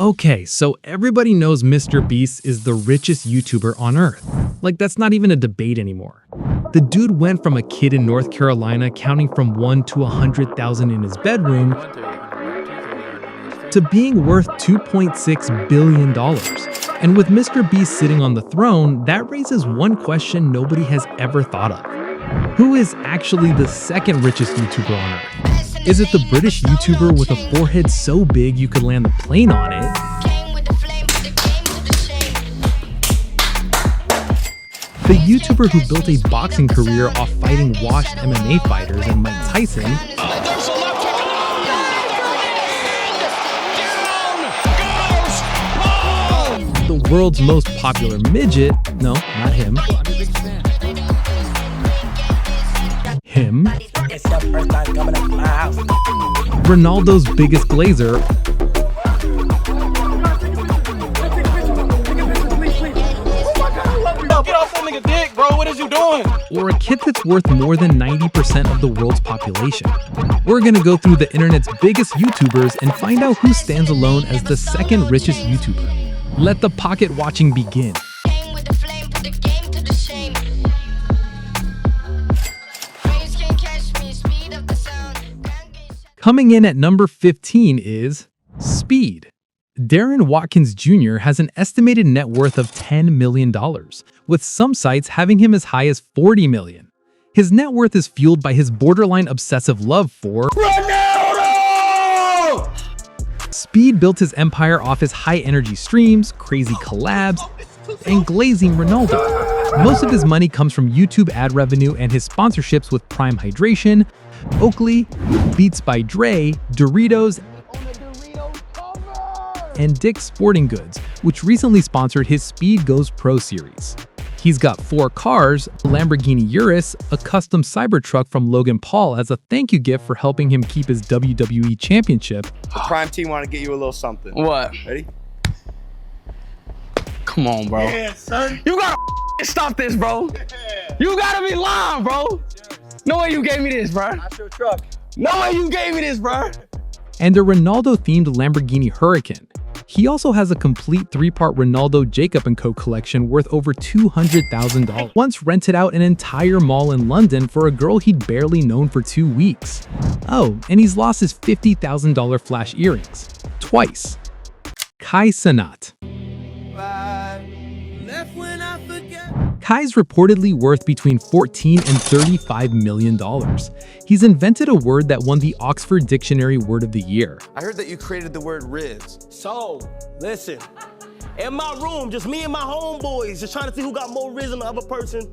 Okay, so everybody knows MrBeast is the richest YouTuber on Earth. Like, that's not even a debate anymore. The dude went from a kid in North Carolina counting from 1 to 100,000 in his bedroom to being worth $2.6 billion. And with MrBeast sitting on the throne, that raises one question nobody has ever thought of. Who is actually the second richest YouTuber on Earth? Is it the British YouTuber with a forehead so big you could land the plane on it? The YouTuber who built a boxing career off fighting washed MMA fighters and Mike Tyson? The world's most popular midget? No, not him. Him? Ronaldo's biggest glazer. Get off that nigga dick, bro. What is you doing? Or a kid that's worth more than 90% of the world's population. We're gonna go through the internet's biggest YouTubers and find out who stands alone as the second richest YouTuber. Let the pocket watching begin. Coming in at number 15 is Speed. Darren Watkins Jr. has an estimated net worth of $10 million, with some sites having him as high as $40 million. His net worth is fueled by his borderline obsessive love for Ronaldo! Speed built his empire off his high-energy streams, crazy collabs, and glazing Ronaldo. Most of his money comes from YouTube ad revenue and his sponsorships with Prime Hydration, Oakley, Beats by Dre, Doritos, and Dick's Sporting Goods, which recently sponsored his Speed Goes Pro series. He's got 4 cars, a Lamborghini Urus, a custom Cybertruck from Logan Paul as a thank you gift for helping him keep his WWE championship. The Prime team want to get you a little something. What? Ready? Come on, bro. Yeah, son. You gotta stop this, bro. Yeah. You gotta be lying, bro. No way you gave me this, bro. That's your truck. No way you gave me this, bro. And a Ronaldo-themed Lamborghini Huracan. He also has a complete 3-part Ronaldo Jacob & Co. collection worth over $200,000. Once rented out an entire mall in London for a girl he'd barely known for 2 weeks. Oh, and he's lost his $50,000 flash earrings. Twice. Cenat. Kai's reportedly worth between $14 and $35 million. He's invented a word that won the Oxford Dictionary Word of the Year. I heard that you created the word Riz. So, listen, in my room, just me and my homeboys, just trying to see who got more Riz than the other person.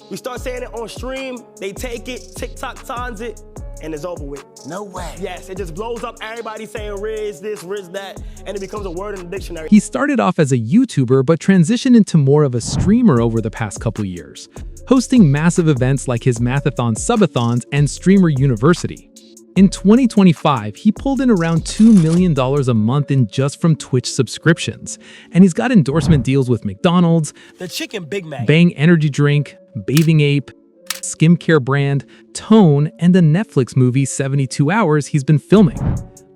We start saying it on stream, they take it, TikTok times it, and it's over with. No way. Yes, it just blows up, everybody saying Riz this, Riz that, and it becomes a word in the dictionary. He started off as a YouTuber but transitioned into more of a streamer over the past couple years, hosting massive events like his Mathathon Subathons and Streamer University. In 2025, he pulled in around $2 million a month in just from Twitch subscriptions, and he's got endorsement deals with McDonald's, The Chicken Big Mac, Bang Energy Drink, Bathing Ape, skincare brand, Tone, and the Netflix movie 72 Hours he's been filming.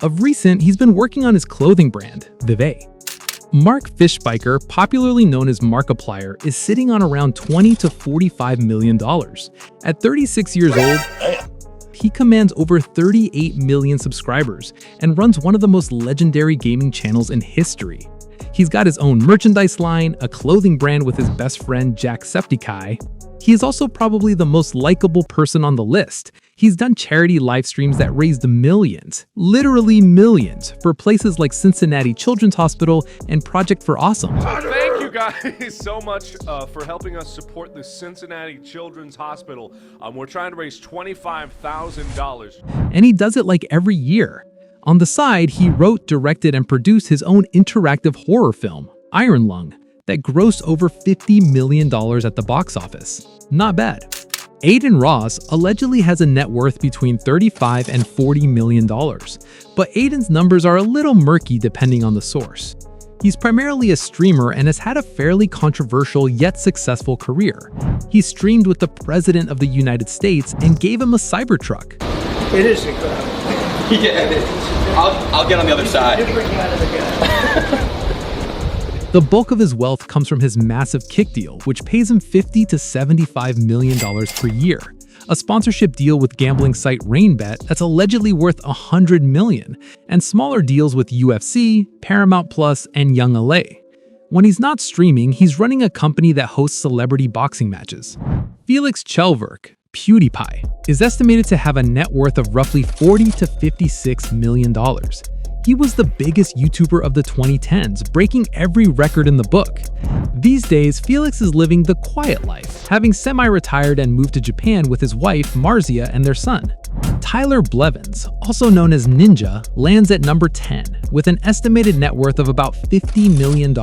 Of recent, he's been working on his clothing brand, Vive. Mark Fishbiker, popularly known as Markiplier, is sitting on around $20 to $45 million. At 36 years old, he commands over 38 million subscribers and runs one of the most legendary gaming channels in history. He's got his own merchandise line, a clothing brand with his best friend Jacksepticeye. He is also probably the most likable person on the list. He's done charity live streams that raised millions, literally millions, for places like Cincinnati Children's Hospital and Project for Awesome. Thank you guys so much for helping us support the Cincinnati Children's Hospital. We're trying to raise $25,000. And he does it like every year. On the side, he wrote, directed, and produced his own interactive horror film, Iron Lung, that grossed over $50 million at the box office. Not bad. Aiden Ross allegedly has a net worth between $35 and $40 million, but Aiden's numbers are a little murky depending on the source. He's primarily a streamer and has had a fairly controversial yet successful career. He streamed with the President of the United States and gave him a Cybertruck. It is incredible. Yeah, it is. I'll get on the other side. The bulk of his wealth comes from his massive Kick deal, which pays him $50 to $75 million per year. A sponsorship deal with gambling site RainBet that's allegedly worth $100 million, and smaller deals with UFC, Paramount Plus, and Young LA. When he's not streaming, he's running a company that hosts celebrity boxing matches. Felix Chelverk, PewDiePie, is estimated to have a net worth of roughly $40 to $56 million. He was the biggest YouTuber of the 2010s, breaking every record in the book. These days, Felix is living the quiet life, having semi-retired and moved to Japan with his wife, Marzia, and their son. Tyler Blevins, also known as Ninja, lands at number 10, with an estimated net worth of about $50 million.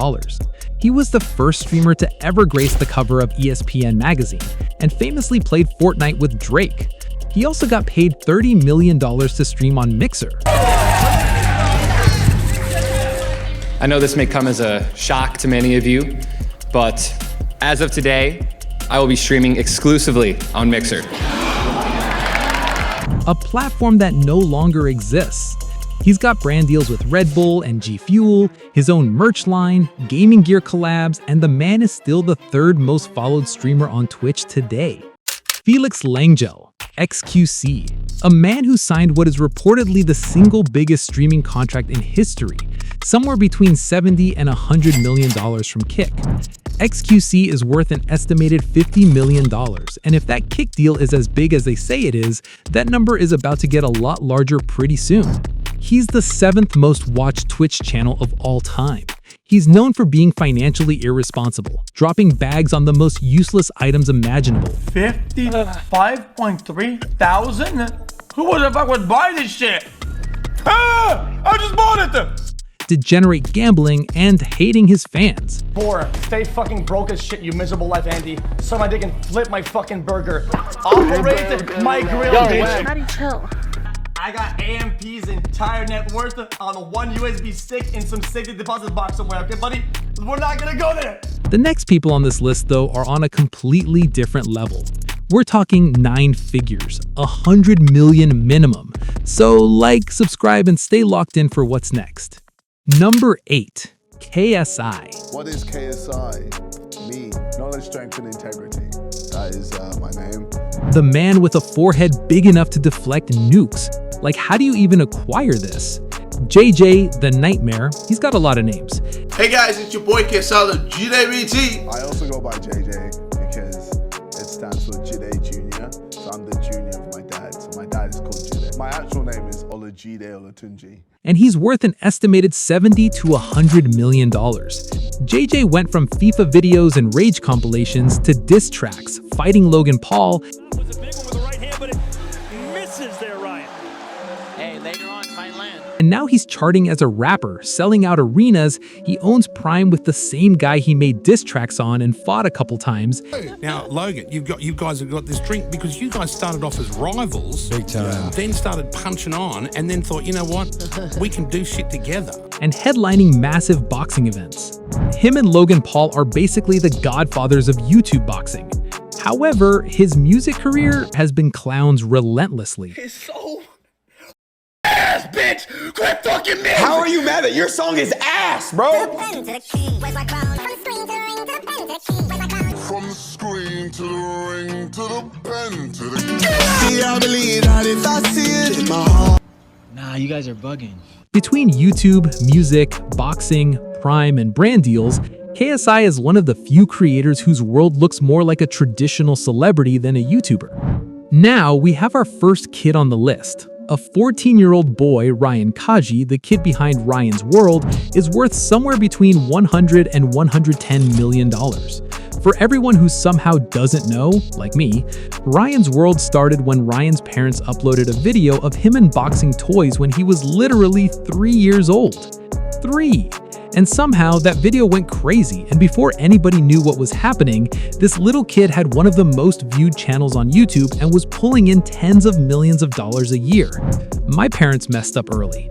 He was the first streamer to ever grace the cover of ESPN magazine, and famously played Fortnite with Drake. He also got paid $30 million to stream on Mixer. I know this may come as a shock to many of you, but as of today, I will be streaming exclusively on Mixer. A platform that no longer exists. He's got brand deals with Red Bull and G Fuel, his own merch line, gaming gear collabs, and the man is still the third most followed streamer on Twitch today. Felix Langgel, XQC, a man who signed what is reportedly the single biggest streaming contract in history, somewhere between $70 and $100 million from Kick. XQC is worth an estimated $50 million, and if that Kick deal is as big as they say it is, that number is about to get a lot larger pretty soon. He's the 7th most watched Twitch channel of all time. He's known for being financially irresponsible, dropping bags on the most useless items imaginable. 55.3 thousand? Who the fuck would buy this shit? Ah! I just bought it! Degenerate gambling, and hating his fans. Poor, stay fucking broke as shit, you miserable life, Andy. So my dick and flip my fucking burger. Operate my grill, bitch. How do you chill? I got AMP's entire net worth on a one USB stick in some safety deposit box somewhere, okay, buddy? We're not gonna go there. The next people on this list, though, are on a completely different level. We're talking 9 figures, 100 million minimum. So like, subscribe, and stay locked in for what's next. Number 8, KSI. What is KSI? Me, knowledge, strength, and integrity. That is my name. The man with a forehead big enough to deflect nukes. Like, how do you even acquire this? JJ, the Nightmare, he's got a lot of names. Hey guys, it's your boy KSI, the GDBT. I also go by JJ because it stands for Jide Jr. So I'm the junior of my dad. So my dad is called Jide. My actual name is Olajide Olatunji. And he's worth an estimated $70 to $100 million. JJ went from FIFA videos and rage compilations to diss tracks, fighting Logan Paul, and now he's charting as a rapper, selling out arenas. He owns Prime with the same guy he made diss tracks on and fought a couple times. Now, Logan, you guys have got this drink because you guys started off as rivals, big time, then started punching on, and then thought, you know what, we can do shit together. And headlining massive boxing events. Him and Logan Paul are basically the godfathers of YouTube boxing. However, his music career has been clowned relentlessly. It's so ass, bitch! Quit fucking me! How are you mad that your song is ass, bro? From the screen to the ring to the pen to the I believe that if I see it in my heart. Nah, you guys are bugging. Between YouTube, music, boxing, Prime, and brand deals, KSI is one of the few creators whose world looks more like a traditional celebrity than a YouTuber. Now, we have our first kid on the list. A 14-year-old boy, Ryan Kaji, the kid behind Ryan's World, is worth somewhere between $100 and $110 million. For everyone who somehow doesn't know, like me, Ryan's World started when Ryan's parents uploaded a video of him unboxing toys when he was literally 3 years old. 3! And somehow that video went crazy, and before anybody knew what was happening, this little kid had one of the most viewed channels on YouTube and was pulling in tens of millions of dollars a year. My parents messed up early.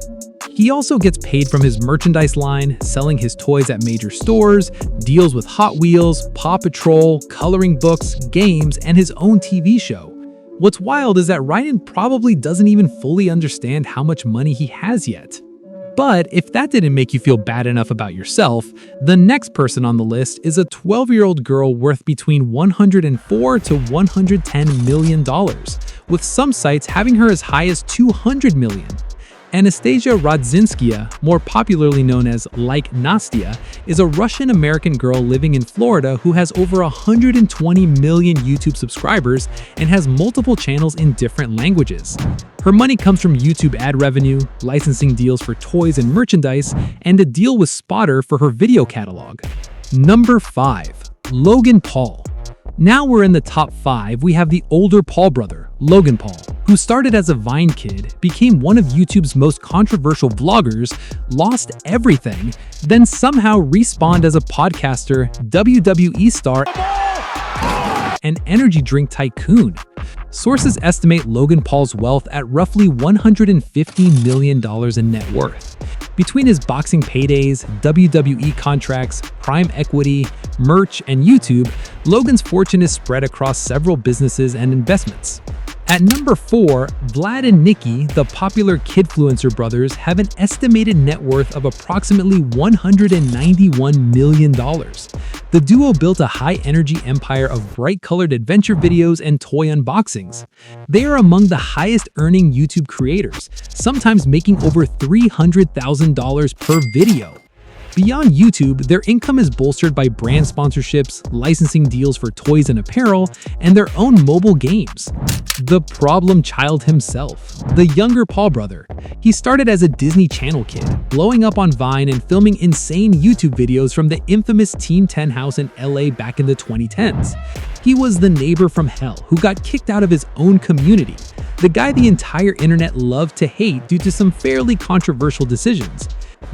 He also gets paid from his merchandise line, selling his toys at major stores, deals with Hot Wheels, Paw Patrol, coloring books, games, and his own TV show. What's wild is that Ryan probably doesn't even fully understand how much money he has yet. But if that didn't make you feel bad enough about yourself, the next person on the list is a 12-year-old girl worth between $104 to $110 million, with some sites having her as high as $200 million. Anastasia Rodzinskaya, more popularly known as Like Nastia, is a Russian-American girl living in Florida who has over 120 million YouTube subscribers and has multiple channels in different languages. Her money comes from YouTube ad revenue, licensing deals for toys and merchandise, and a deal with Spotter for her video catalog. Number 5. Logan Paul. Now we're in the top 5, we have the older Paul brother, Logan Paul, who started as a Vine kid, became one of YouTube's most controversial vloggers, lost everything, then somehow respawned as a podcaster, WWE star, and energy drink tycoon. Sources estimate Logan Paul's wealth at roughly $150 million in net worth. Between his boxing paydays, WWE contracts, Prime equity, merch, and YouTube, Logan's fortune is spread across several businesses and investments. At number 4, Vlad and Nikki, the popular Kidfluencer brothers, have an estimated net worth of approximately $191 million. The duo built a high-energy empire of bright-colored adventure videos and toy unboxings. They are among the highest-earning YouTube creators, sometimes making over $300,000 per video. Beyond YouTube, their income is bolstered by brand sponsorships, licensing deals for toys and apparel, and their own mobile games. The problem child himself, the younger Paul brother. He started as a Disney Channel kid, blowing up on Vine and filming insane YouTube videos from the infamous Team 10 house in LA back in the 2010s. He was the neighbor from hell who got kicked out of his own community, the guy the entire internet loved to hate due to some fairly controversial decisions.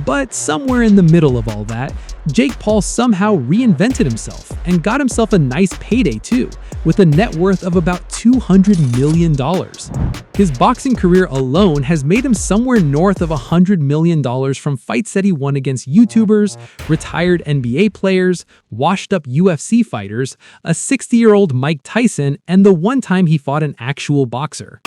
But somewhere in the middle of all that, Jake Paul somehow reinvented himself and got himself a nice payday too, with a net worth of about $200 million. His boxing career alone has made him somewhere north of $100 million from fights that he won against YouTubers, retired NBA players, washed-up UFC fighters, a 60-year-old Mike Tyson, and the one time he fought an actual boxer.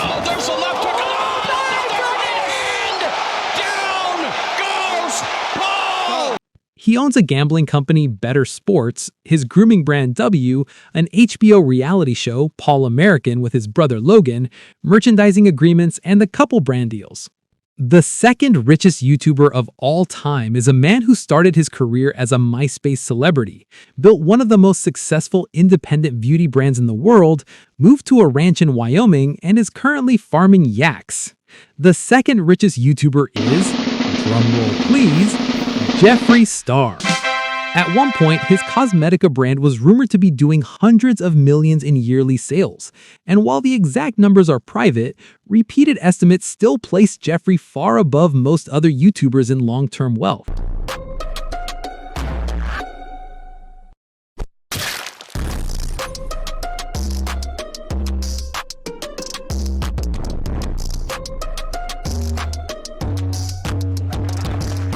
He owns a gambling company, Better Sports, his grooming brand W, an HBO reality show, Paul American with his brother Logan, merchandising agreements, and a couple brand deals. The second richest YouTuber of all time is a man who started his career as a MySpace celebrity, built one of the most successful independent beauty brands in the world, moved to a ranch in Wyoming, and is currently farming yaks. The second richest YouTuber is, drumroll please, Jeffree Star. At one point, his Cosmetica brand was rumored to be doing hundreds of millions in yearly sales, and while the exact numbers are private, repeated estimates still place Jeffree far above most other YouTubers in long-term wealth.